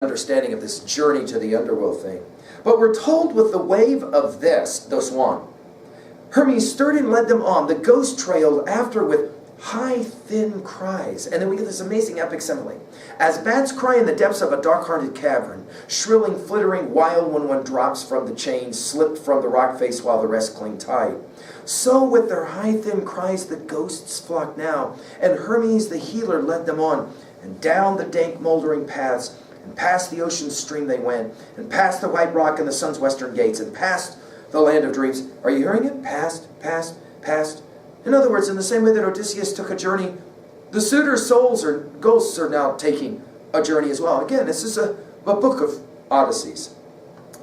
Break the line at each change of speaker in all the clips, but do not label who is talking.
understanding of this journey to the underworld thing. But we're told with the wave of the swan, Hermes stirred and led them on. The ghost trailed after with high, thin cries. And then we get this amazing epic simile. As bats cry in the depths of a dark-hearted cavern, shrilling, flittering, wild when one drops from the chain, slipped from the rock face while the rest cling tight. So with their high, thin cries the ghosts flocked now, and Hermes the healer led them on, and down the dank, moldering paths, and past the ocean stream they went, and past the white rock and the sun's western gates, and past the land of dreams. Are you hearing it? Past, past, past. In other words, in the same way that Odysseus took a journey, the suitors' souls or ghosts are now taking a journey as well. Again, this is a book of Odysseys.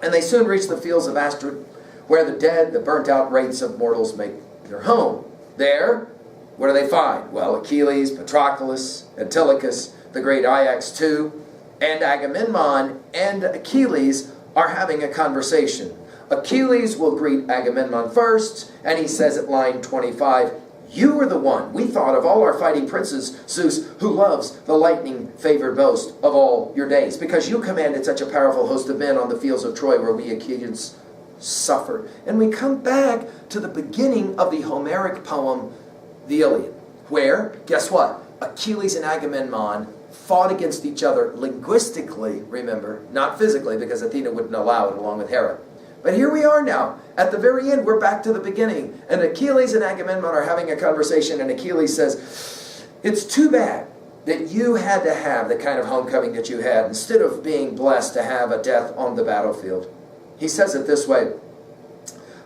And they soon reached the fields of Astrud, where the dead, the burnt-out wraiths of mortals make their home. There, what do they find? Well, Achilles, Patroclus, Antilochus, the great Ajax too, and Agamemnon and Achilles are having a conversation. Achilles will greet Agamemnon first, and he says at line 25, "You are the one we thought of all our fighting princes, Zeus, who loves the lightning-favored most of all your days, because you commanded such a powerful host of men on the fields of Troy where we Achaeans suffered." And we come back to the beginning of the Homeric poem, the Iliad, where, guess what? Achilles and Agamemnon fought against each other linguistically, remember, not physically, because Athena wouldn't allow it along with Hera. But here we are now. At the very end, we're back to the beginning. And Achilles and Agamemnon are having a conversation, and Achilles says, "It's too bad that you had to have the kind of homecoming that you had, instead of being blessed to have a death on the battlefield." He says it this way,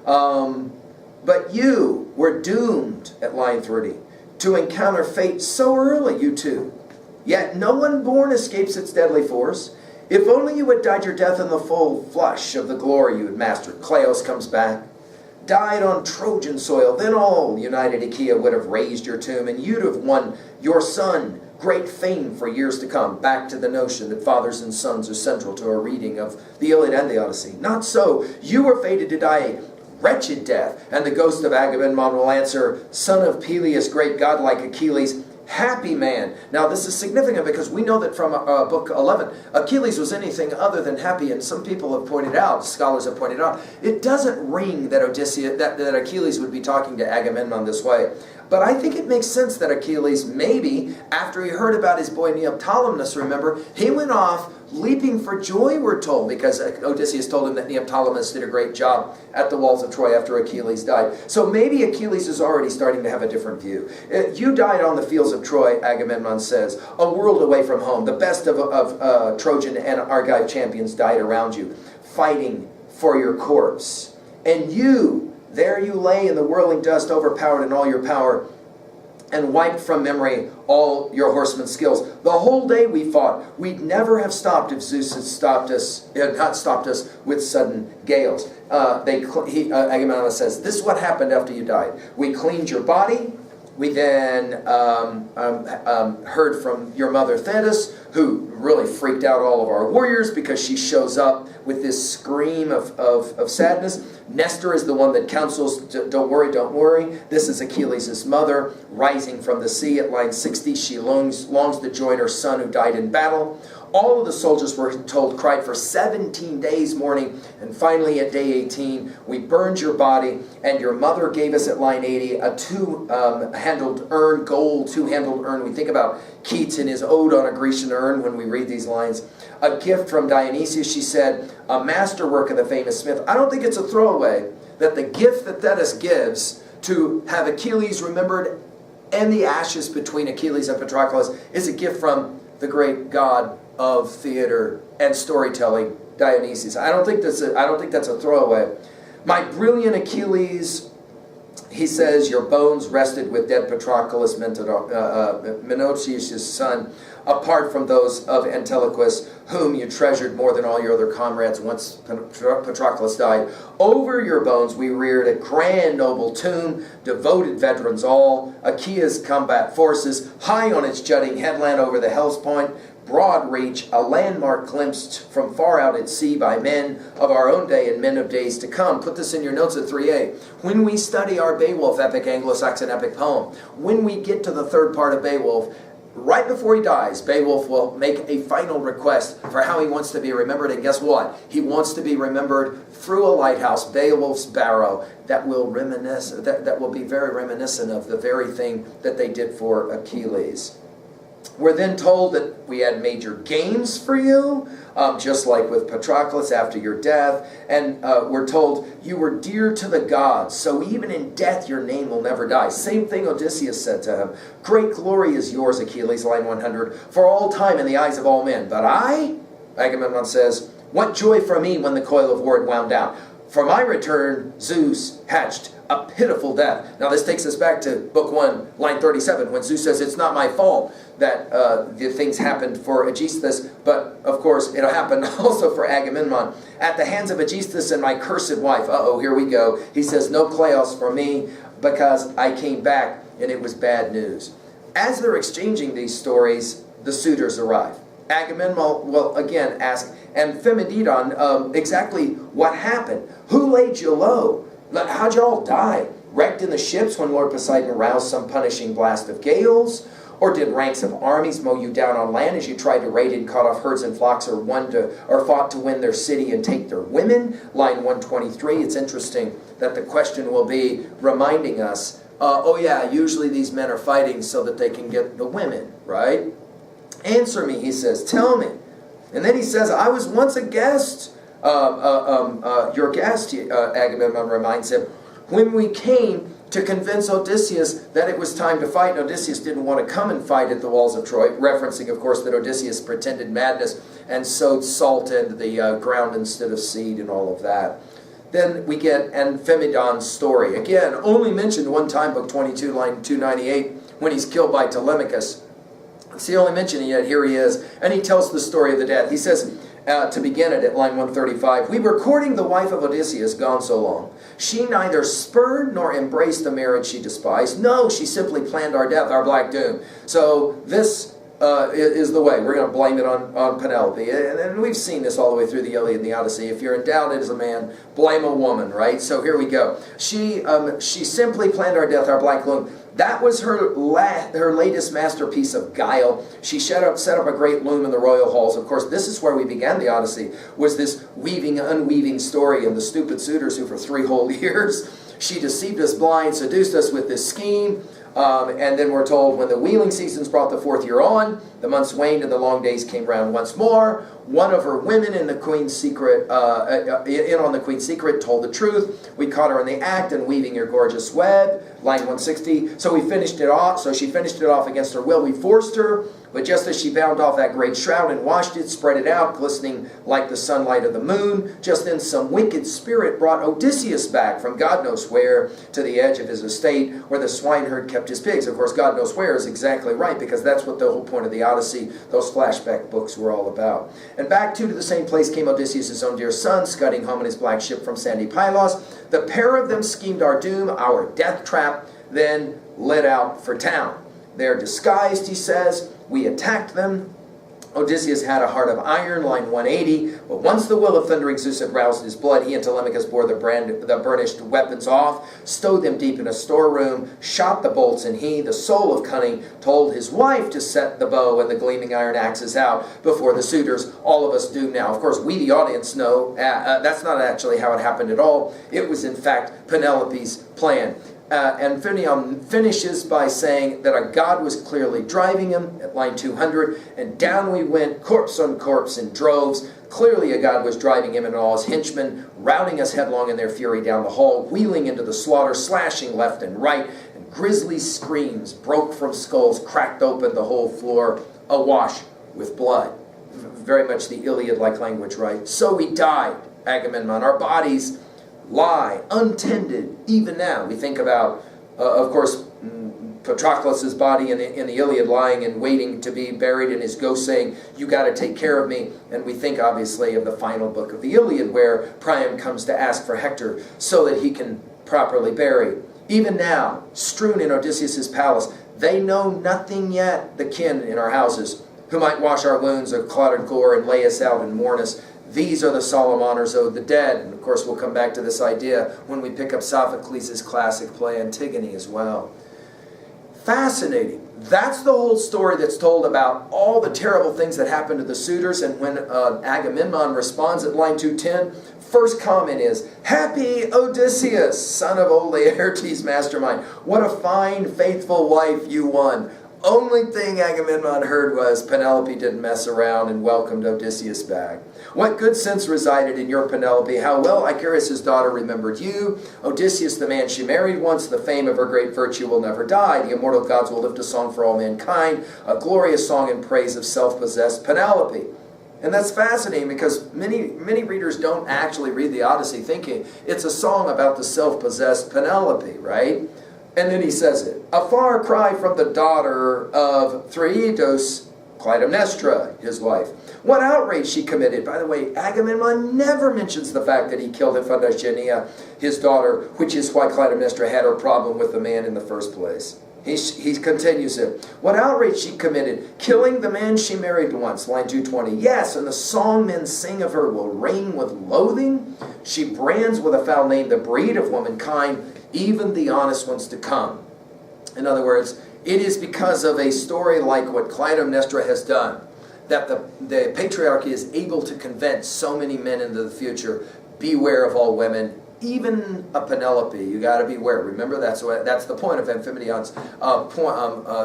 "But you were doomed," at line 30, "to encounter fate so early, you two. Yet no one born escapes its deadly force. If only you had died your death in the full flush of the glory you had mastered." Cleos comes back. "Died on Trojan soil, then all united Achaea would have raised your tomb, and you'd have won your son great fame for years to come." Back to the notion that fathers and sons are central to a reading of the Iliad and the Odyssey. "Not so. You were fated to die a wretched death." And the ghost of Agamemnon will answer, "Son of Peleus, great godlike Achilles, happy man." Now this is significant because we know that from book 11, Achilles was anything other than happy, and some people have pointed out, scholars have pointed out, it doesn't ring that that Achilles would be talking to Agamemnon this way. But I think it makes sense that Achilles, maybe after he heard about his boy Neoptolemus, remember, he went off leaping for joy, we're told, because Odysseus told him that Neoptolemus did a great job at the walls of Troy after Achilles died. So maybe Achilles is already starting to have a different view. "You died on the fields of Troy," Agamemnon says, "a world away from home. The best of Trojan and Argive champions died around you, fighting for your corpse. And you, there you lay in the whirling dust, overpowered in all your power, and wiped from memory all your horsemen's skills. The whole day we fought. We'd never have stopped if Zeus had not stopped us with sudden gales." Agamemnon says, "This is what happened after you died. We cleaned your body. We then heard from your mother Thetis, who really freaked out all of our warriors because she shows up with this scream of sadness. Nestor is the one that counsels, don't worry. This is Achilles' mother, rising from the sea." At line 60, she longs to join her son who died in battle. All of the soldiers, were told, cried for 17 days mourning, and finally at day 18, "We burned your body, and your mother gave us," at line 80, "a two-handled urn, gold two-handled urn." We think about Keats in his Ode on a Grecian Urn when we read these lines. "A gift from Dionysius," she said, "a masterwork of the famous smith." I don't think it's a throwaway that the gift that Thetis gives to have Achilles remembered and the ashes between Achilles and Patroclus is a gift from the great god of theater and storytelling, Dionysius. I don't think that's a throwaway. "My brilliant Achilles," he says, "your bones rested with dead Patroclus, Menoetius' son, apart from those of Antilochus, whom you treasured more than all your other comrades once Patroclus died. Over your bones we reared a grand noble tomb, devoted veterans all, Achaea's combat forces, high on its jutting headland over the Hellespont, broad reach, a landmark glimpsed from far out at sea by men of our own day and men of days to come." Put this in your notes at 3a. When we study our Beowulf epic, Anglo-Saxon epic poem, when we get to the third part of Beowulf, right before he dies, Beowulf will make a final request for how he wants to be remembered. And guess what? He wants to be remembered through a lighthouse, Beowulf's barrow, that will reminisce, that will be very reminiscent of the very thing that they did for Achilles. We're then told that we had major gains for you, just like with Patroclus after your death. And we're told you were dear to the gods, so even in death your name will never die. Same thing Odysseus said to him. Great glory is yours, Achilles, line 100, for all time in the eyes of all men. But I, Agamemnon says, what joy for me when the coil of war had wound down. For my return, Zeus hatched a pitiful death. Now this takes us back to book 1, line 37, when Zeus says, it's not my fault that the things happened for Aegisthus, but of course it happened also for Agamemnon. At the hands of Aegisthus and my cursed wife. Uh-oh, here we go. He says, no Kleos for me, because I came back and it was bad news. As they're exchanging these stories, the suitors arrive. Agamemnon will again ask Amphimedon exactly what happened. Who laid you low? How'd you all die? Wrecked in the ships when Lord Poseidon aroused some punishing blast of gales? Or did ranks of armies mow you down on land as you tried to raid and cut off herds and flocks, or fought to win their city and take their women? Line 123. It's interesting that the question will be reminding us, oh yeah, usually these men are fighting so that they can get the women, right? Answer me, he says, tell me. And then he says, I was once a guest, your guest, Agamemnon reminds him, when we came to convince Odysseus that it was time to fight. And Odysseus didn't want to come and fight at the walls of Troy, referencing, of course, that Odysseus pretended madness and sowed salt into the ground instead of seed and all of that. Then we get Amphimedon's story. Again, only mentioned one time, book 22, line 298, when he's killed by Telemachus. It's the only mention, yet here he is, and he tells the story of the death. He says, to begin it at line 135, we were courting the wife of Odysseus, gone so long. She neither spurned nor embraced the marriage she despised. No, she simply planned our death, our black doom. So this is the way. We're going to blame it on Penelope. And we've seen this all the way through the Iliad and the Odyssey. If you're in doubt as a man, blame a woman, right? So here we go. She simply planned our death, our black loom. That was her latest masterpiece of guile. She set up a great loom in the royal halls. Of course, this is where we began the Odyssey, was this weaving, unweaving story of the stupid suitors who for 3 whole years, she deceived us blind, seduced us with this scheme. And then we're told when the wheeling seasons brought the 4th year on, the months waned and the long days came round once more. One of her women in the queen's secret, in on the queen's secret, told the truth. We caught her in the act and weaving your gorgeous web. Line 160. So we finished it off. So she finished it off against her will. We forced her. But just as she bound off that great shroud and washed it, spread it out, glistening like the sunlight of the moon, just then some wicked spirit brought Odysseus back from God knows where to the edge of his estate where the swineherd kept his pigs. Of course, God knows where is exactly right, because that's what the whole point of the Odyssey, those flashback books were all about. And back to the same place came Odysseus' own dear son, scudding home in his black ship from sandy Pylos. The pair of them schemed our doom, our death trap, then lit out for town. They're disguised, he says. We attacked them. Odysseus had a heart of iron, line 180. But once the will of thundering Zeus had roused his blood, he and Telemachus bore the burnished weapons off, stowed them deep in a storeroom, shot the bolts, and he, the soul of cunning, told his wife to set the bow and the gleaming iron axes out before the suitors. All of us do now. Of course, we, the audience, know that's not actually how it happened at all. It was, in fact, Penelope's plan. And Phineon finishes by saying that a god was clearly driving him at line 200, and down we went, corpse on corpse in droves. Clearly a god was driving him and all his henchmen, routing us headlong in their fury down the hall, wheeling into the slaughter, slashing left and right, and grisly screams broke from skulls, cracked open the whole floor, awash with blood. Very much the Iliad-like language, right? So we died, Agamemnon. Our bodies lie untended even now. We think about, of course, Patroclus' body in the Iliad lying and waiting to be buried, and his ghost saying, you got to take care of me. And we think, obviously, of the final book of the Iliad, where Priam comes to ask for Hector so that he can properly bury. Even now, strewn in Odysseus' palace, they know nothing yet, the kin in our houses, who might wash our wounds of clotted gore and lay us out and mourn us. These are the solemn honors owed the dead. And of course, we'll come back to this idea when we pick up Sophocles' classic play Antigone as well. Fascinating. That's the whole story that's told about all the terrible things that happened to the suitors. And when Agamemnon responds at line 210, first comment is, "Happy Odysseus, son of old Laertes' mastermind. What a fine, faithful wife you won." Only thing Agamemnon heard was Penelope didn't mess around and welcomed Odysseus back. "What good sense resided in your Penelope? How well Icarius' daughter remembered you. Odysseus, the man she married once, the fame of her great virtue will never die. The immortal gods will lift a song for all mankind, a glorious song in praise of self-possessed Penelope." And that's fascinating because many readers don't actually read the Odyssey thinking it's a song about the self-possessed Penelope, right? And then he says it. "A far cry from the daughter of Theridatos, Clytemnestra, his wife. What outrage she committed." By the way, Agamemnon never mentions the fact that he killed Iphigenia, his daughter, which is why Clytemnestra had her problem with the man in the first place. He continues it. "What outrage she committed, killing the man she married once." Line 220. "Yes, and the song men sing of her will ring with loathing. She brands with a foul name the breed of womankind, even the honest ones to come." In other words, it is because of a story like what Clytemnestra has done that the patriarchy is able to convince so many men into the future, beware of all women, even a Penelope. You got to beware. Remember, that's the point of Amphimedion's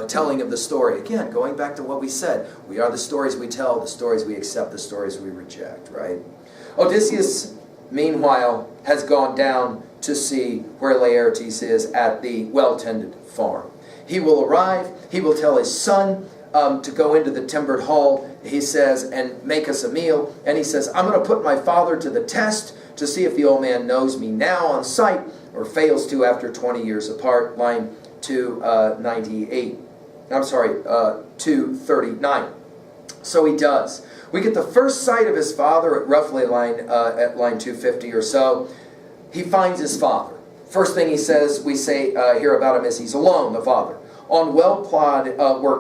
telling of the story. Again, going back to what we said, we are the stories we tell, the stories we accept, the stories we reject, right? Odysseus, meanwhile, has gone down to see where Laertes is at the well-tended farm. He will arrive. He will tell his son to go into the timbered hall, he says, and make us a meal. And he says, "I'm going to put my father to the test to see if the old man knows me now on sight or fails to after 20 years apart." Line 298. I'm sorry, 239. So he does. We get the first sight of his father at roughly at line 250 or so. He finds his father. First thing he says, we say here about him is he's alone, the father. On worked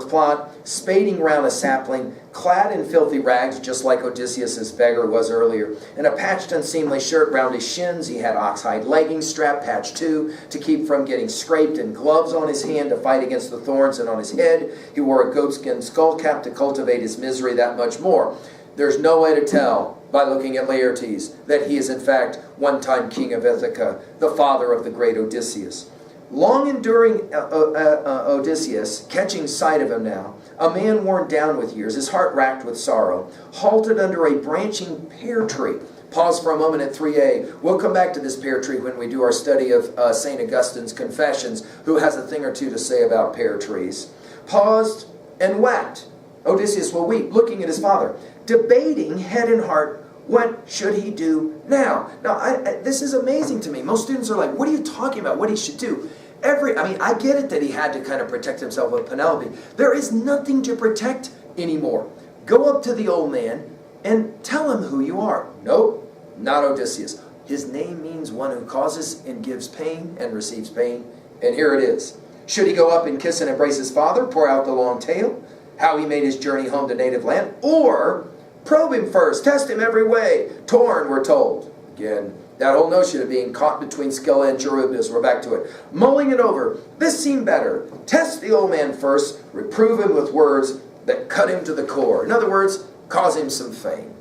plot, spading round a sapling, clad in filthy rags, just like Odysseus' beggar was earlier, and a patched unseemly shirt round his shins. He had oxhide leggings strapped, patched too, to keep from getting scraped, and gloves on his hand to fight against the thorns, and on his head he wore a goatskin skull cap to cultivate his misery that much more. There's no way to tell by looking at Laertes that he is in fact one-time king of Ithaca, the father of the great Odysseus. Long enduring Odysseus, catching sight of him now, a man worn down with years, his heart racked with sorrow, halted under a branching pear tree. Pause for a moment at 3a. We'll come back to this pear tree when we do our study of St. Augustine's Confessions, who has a thing or two to say about pear trees. Paused and wept. Odysseus will weep, looking at his father, debating head and heart, what should he do now? Now, this is amazing to me. Most students are like, what are you talking about? What he should do? I get it that he had to kind of protect himself with Penelope. There is nothing to protect anymore. Go up to the old man and tell him who you are. Nope, not Odysseus. His name means one who causes and gives pain and receives pain. And here it is. Should he go up and kiss and embrace his father, pour out the long tale, how he made his journey home to native land, or probe him first, test him every way, torn, we're told. Again, that whole notion of being caught between Scylla and Charybdis, we're back to it. Mulling it over, this seemed better. Test the old man first, reprove him with words that cut him to the core. In other words, cause him some pain,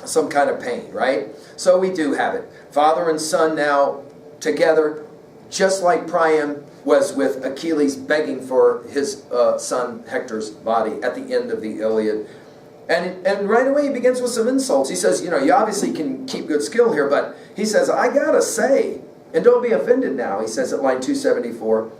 some kind of pain, right? So we do have it. Father and son now together, just like Priam was with Achilles begging for his son Hector's body at the end of the Iliad. And right away he begins with some insults. He says, you obviously can keep good skill here, but he says, I gotta say, and don't be offended now, he says at line 274,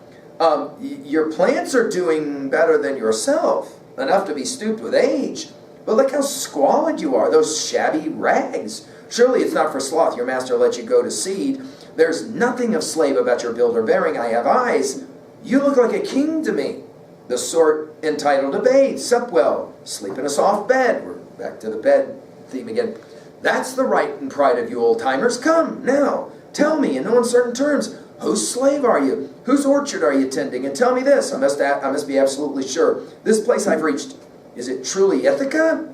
your plants are doing better than yourself, enough to be stooped with age. But look how squalid you are, those shabby rags. Surely it's not for sloth your master let you go to seed. There's nothing of slave about your build or bearing. I have eyes. You look like a king to me. The sort entitled to bathe, sup well, sleep in a soft bed. We're back to the bed theme again. That's the right and pride of you old-timers. Come, now, tell me in no uncertain terms, whose slave are you? Whose orchard are you tending? And tell me this, I must be absolutely sure. This place I've reached, is it truly Ithaca?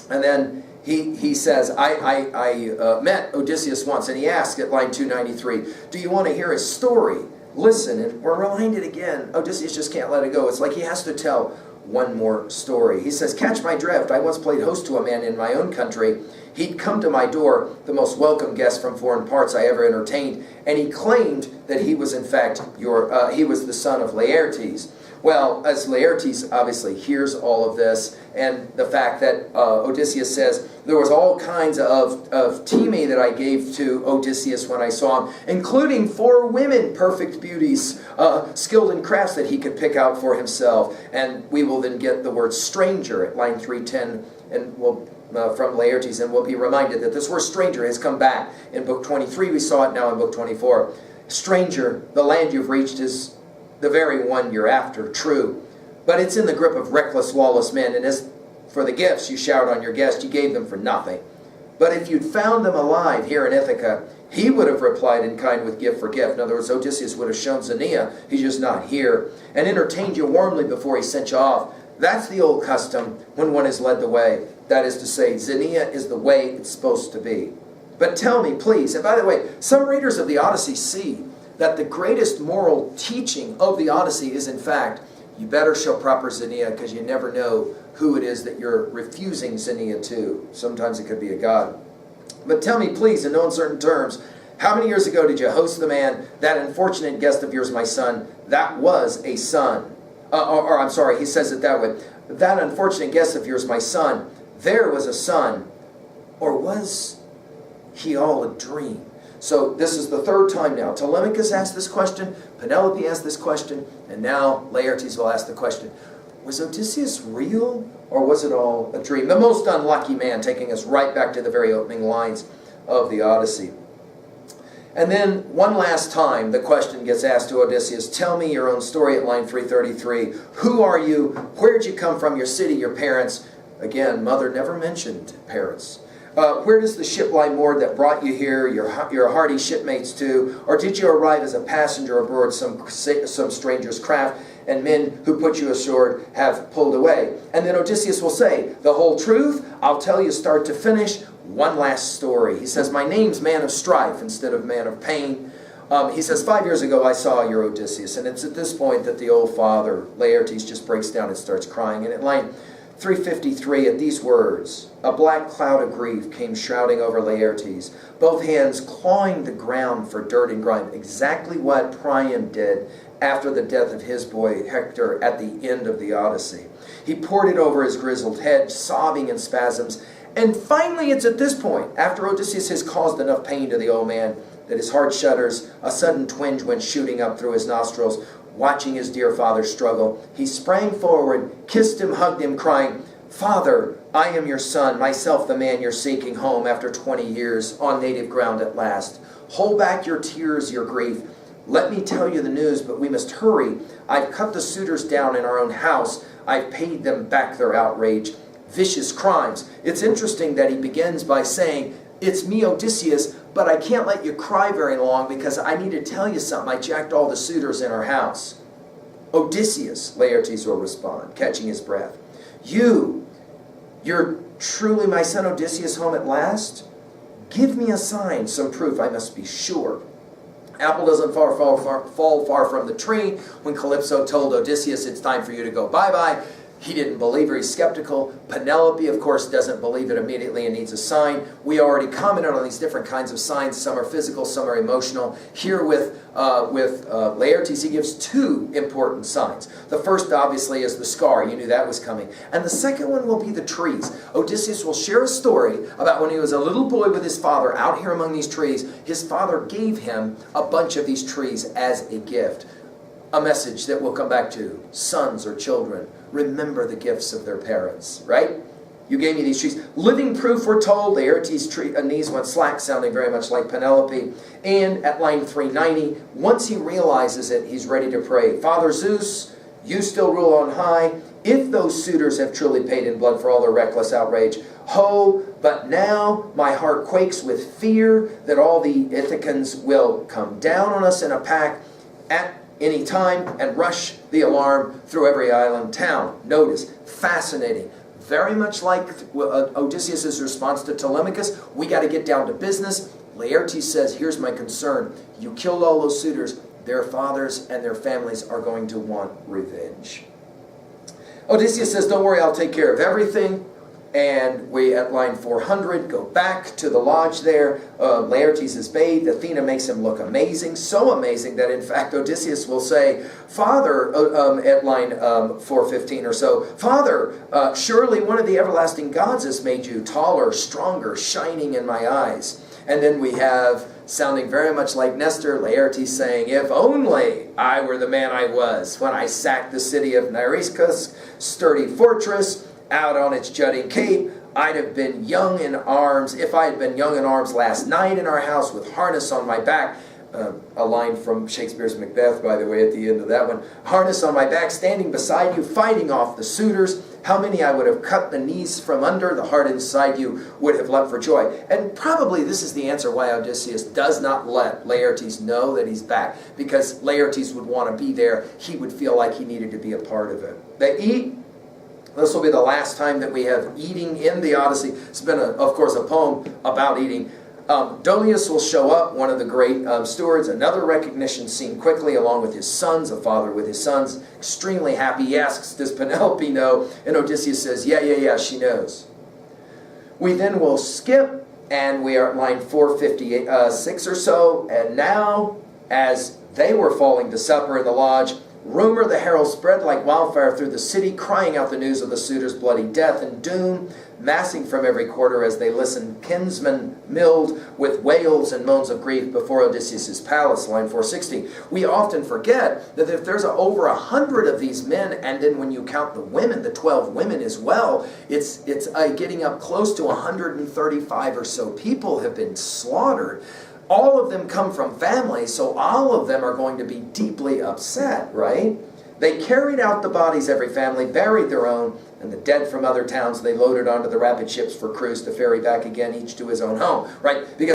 And then he says, I met Odysseus once, and he asked at line 293, do you want to hear his story? listen, and we're reminded again, Odysseus just can't let it go. It's like he has to tell one more story. He says, catch my drift. I once played host to a man in my own country. He'd come to my door, the most welcome guest from foreign parts I ever entertained, and he claimed that he was in fact he was the son of Laertes. Well, as Laertes obviously hears all of this, and the fact that Odysseus says, there was all kinds of timmy that I gave to Odysseus when I saw him, including 4 women, perfect beauties, skilled in crafts that he could pick out for himself. And we will then get the word stranger at line 310, and from Laertes, and we'll be reminded that this word stranger has come back. In book 23, we saw it now in book 24. Stranger, the land you've reached is the very one you're after, true. But it's in the grip of reckless, lawless men, and as for the gifts you showered on your guest, you gave them for nothing. But if you'd found them alive here in Ithaca, he would have replied in kind with gift for gift. In other words, Odysseus would have shown Xenia, he's just not here, and entertained you warmly before he sent you off. That's the old custom when one is led the way. That is to say, Xenia is the way it's supposed to be. But tell me, please, and by the way, some readers of the Odyssey see that the greatest moral teaching of the Odyssey is, in fact, you better show proper Xenia, because you never know who it is that you're refusing Xenia to. Sometimes it could be a god. But tell me, please, in no uncertain terms, how many years ago did you host the man, that unfortunate guest of yours, my son? That was a son. I'm sorry, he says it that way. That unfortunate guest of yours, my son, there was a son. Or was he all a dream? So this is the third time now. Telemachus asked this question, Penelope asked this question, and now Laertes will ask the question, was Odysseus real, or was it all a dream? The most unlucky man, taking us right back to the very opening lines of the Odyssey. And then, one last time, the question gets asked to Odysseus, tell me your own story at line 333. Who are you? Where'd you come from? Your city, your parents? Again, mother never mentioned parents. Where does the ship lie moored that brought you here, your hardy shipmates too? Or did you arrive as a passenger aboard some stranger's craft, and men who put you ashore have pulled away? And then Odysseus will say, the whole truth, I'll tell you start to finish. One last story. He says, my name's man of strife instead of man of pain. He says, 5 years ago I saw your Odysseus. And it's at this point that the old father, Laertes, just breaks down and starts crying. And at line 353, at these words, a black cloud of grief came shrouding over Laertes, both hands clawing the ground for dirt and grime, exactly what Priam did after the death of his boy Hector at the end of the Odyssey. He poured it over his grizzled head, sobbing in spasms. And finally, it's at this point, after Odysseus has caused enough pain to the old man, that his heart shudders, a sudden twinge went shooting up through his nostrils. Watching his dear father struggle, he sprang forward, kissed him, hugged him, crying, Father, I am your son, myself the man you're seeking home after 20 years, on native ground at last. Hold back your tears, your grief. Let me tell you the news, but we must hurry. I've cut the suitors down in our own house. I've paid them back their outrage. Vicious crimes. It's interesting that he begins by saying, it's me, Odysseus, but I can't let you cry very long because I need to tell you something. I jacked all the suitors in our house. Odysseus, Laertes will respond, catching his breath. You're truly my son Odysseus home at last? Give me a sign, some proof, I must be sure. Apple doesn't fall far from the tree. When Calypso told Odysseus it's time for you to go bye-bye, he didn't believe her. He's skeptical. Penelope, of course, doesn't believe it immediately and needs a sign. We already commented on these different kinds of signs. Some are physical, some are emotional. Here with Laertes, he gives 2 important signs. The first, obviously, is the scar. You knew that was coming. And the second one will be the trees. Odysseus will share a story about when he was a little boy with his father out here among these trees. His father gave him a bunch of these trees as a gift. A message that we'll come back to. Sons or children, remember the gifts of their parents, right? You gave me these trees. Living proof, we're told. Laertes' knees went slack, sounding very much like Penelope. And at line 390, once he realizes it, he's ready to pray. Father Zeus, you still rule on high. If those suitors have truly paid in blood for all their reckless outrage, ho, but now my heart quakes with fear that all the Ithacans will come down on us in a pack at any time and rush the alarm through every island town. Notice, fascinating. Very much like Odysseus' response to Telemachus, we got to get down to business. Laertes says, here's my concern. You killed all those suitors. their fathers and their families are going to want revenge. Odysseus says, don't worry, I'll take care of everything. And we, at line 400, go back to the lodge there. Laertes is bathed. Athena makes him look amazing. So amazing that, in fact, Odysseus will say, Father, at line 415 or so, Father, surely one of the everlasting gods has made you taller, stronger, shining in my eyes. And then we have, sounding very much like Nestor, Laertes saying, if only I were the man I was when I sacked the city of Nairiscus, sturdy fortress, out on its jutting cape, I'd have been young in arms. If I had been young in arms last night in our house with harness on my back, a line from Shakespeare's Macbeth, by the way, at the end of that one, harness on my back, standing beside you, fighting off the suitors, how many I would have cut the knees from under, the heart inside you would have leapt for joy. And probably this is the answer why Odysseus does not let Laertes know that he's back, because Laertes would want to be there. He would feel like he needed to be a part of it. They eat. This will be the last time that we have eating in the Odyssey. It's been, of course, a poem about eating. Dolius will show up, one of the great stewards. Another recognition scene quickly, along with his sons, a father with his sons, extremely happy. He asks, does Penelope know? And Odysseus says, yeah, she knows. We then will skip, and we are at line 456 or so. And now, as they were falling to supper in the lodge, rumor the herald spread like wildfire through the city, crying out the news of the suitors' bloody death and doom, massing from every quarter as they listened, kinsmen milled with wails and moans of grief before Odysseus' palace, line 460. We often forget that if there's over 100 of these men, and then when you count the women, the 12 women as well, it's getting up close to 135 or so people have been slaughtered. All of them come from families, so all of them are going to be deeply upset, right? They carried out the bodies, every family, buried their own, and the dead from other towns they loaded onto the rapid ships for crews to ferry back again, each to his own home, right? Because